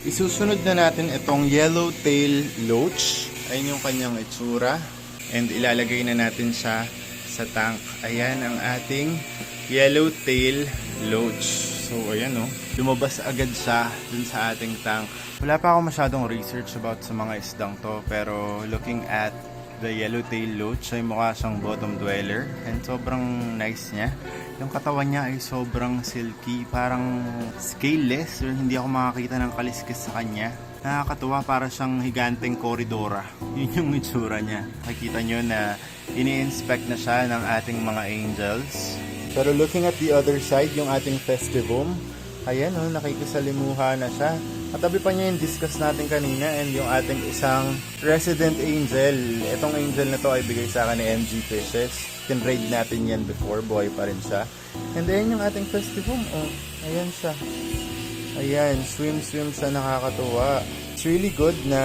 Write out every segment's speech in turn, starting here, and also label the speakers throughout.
Speaker 1: Isusunod na natin itong yellowtail loach. Ayun yung kanyang itsura. And ilalagay na natin siya sa tank. Ayan ang ating yellowtail loach. So ayan o, lumabas agad siya dun sa ating tank. Wala pa ako masyadong research about sa mga isdang to, pero looking at the yellowtail loach ay mukha siyang bottom dweller and sobrang nice niya. Yung katawan niya ay sobrang silky, parang scaleless, or hindi ako makakita ng kaliskis sa kanya. Nakakatuwa, para siyang higanteng koridora. Yun yung itsura niya. Makikita nyo na ini-inspect na siya ng ating mga angels. Pero looking at the other side, yung ating festivum, ayan o, nakikisalimuha na siya. Katabi pa niya yung discuss natin kanina and yung ating isang resident angel. Itong angel na to ay bigay sa akin ni MG Fishes. Tinraid natin yan before, buhay pa rin siya. And then yung ating festivum, oh, ayan siya. Ayan, swim siya, nakakatuwa. It's really good na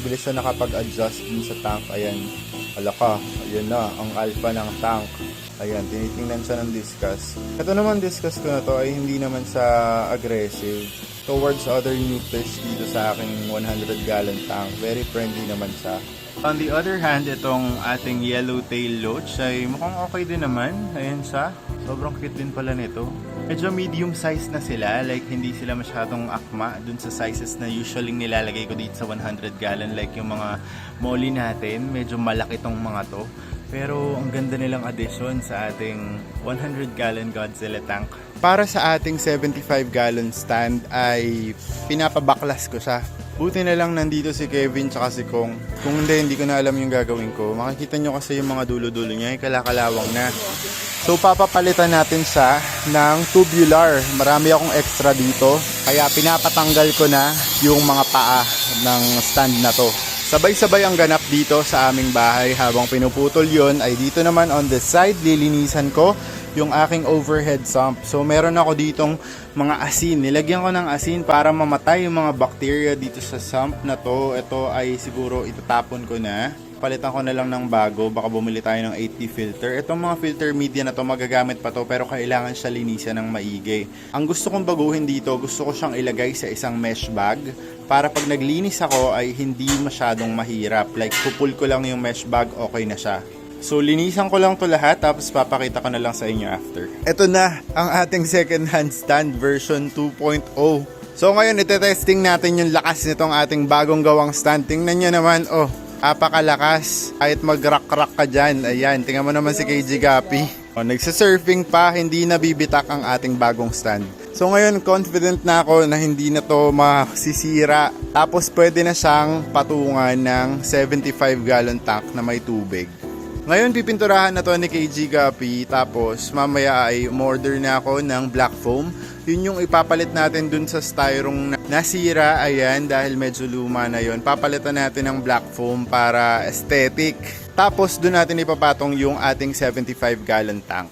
Speaker 1: bilis siya nakapag-adjust din sa tank. Ayan, alaka, ayan na, ang alpha ng tank. Ayan, tinitingnan siya ng discuss. Ito naman discuss ko na to ay hindi naman sa aggressive towards other new fish dito sa aking 100 gallon tank. Very friendly naman siya. On the other hand, itong ating yellowtail loach ay mukhang okay din naman. Ayan siya. Sobrang cute din pala nito. Medyo medium size na sila. Like, hindi sila masyadong akma dun sa sizes na usually nilalagay ko dito sa 100 gallon. Like yung mga molly natin. Medyo malaki tong mga to. Pero ang ganda nilang addition sa ating 100 gallon Godzilla tank. Para sa ating 75 gallon stand ay pinapabaklas ko siya. Buti na lang nandito si Kevin tsaka si Kong. Kung hindi ko na alam yung gagawin ko. Makikita nyo kasi yung mga dulo-dulo niya ay kalakalawang na. So papapalitan natin siya ng tubular. Marami akong extra dito. Kaya pinapatanggal ko na yung mga paa ng stand na to. Sabay-sabay ang ganap dito sa aming bahay. Habang pinuputol yon ay dito naman on the side, lilinisan ko yung aking overhead sump. So meron ako ditong mga asin. Nilagyan ko ng asin para mamatay yung mga bacteria dito sa sump na to. Ito ay siguro itatapon ko na. Palitan ko na lang ng bago. Baka bumili tayo ng 80 filter. Itong mga filter media na to magagamit pa to, pero kailangan siya linisan ng maigi. Ang gusto kong baguhin dito, gusto ko siyang ilagay sa isang mesh bag para pag naglinis ako ay hindi masyadong mahirap. Like kupul ko lang yung mesh bag, okay na siya. So, linisan ko lang to lahat, tapos papakita ko na lang sa inyo after. Ito na ang ating second hand stand version 2.0. So, ngayon, ite-testing natin yung lakas nitong ating bagong gawang stand. Tingnan nyo naman, oh, apakalakas. Kahit mag-rock-rock ka dyan. Ayan, tingnan mo naman si KG Gapi. Oh, nagsasurfing pa, hindi nabibitak ang ating bagong stand. So, ngayon, confident na ako na hindi na to masisira. Tapos, pwede na siyang patungan ng 75 gallon tank na may tubig. Ngayon, pipinturahan na to ni KG Gapi, tapos mamaya ay umorder na ako ng black foam. Yun yung ipapalit natin dun sa styrofoam na nasira, ayan, dahil medyo luma na yon. Papalitan natin ng black foam para aesthetic. Tapos dun natin ipapatong yung ating 75 gallon tank.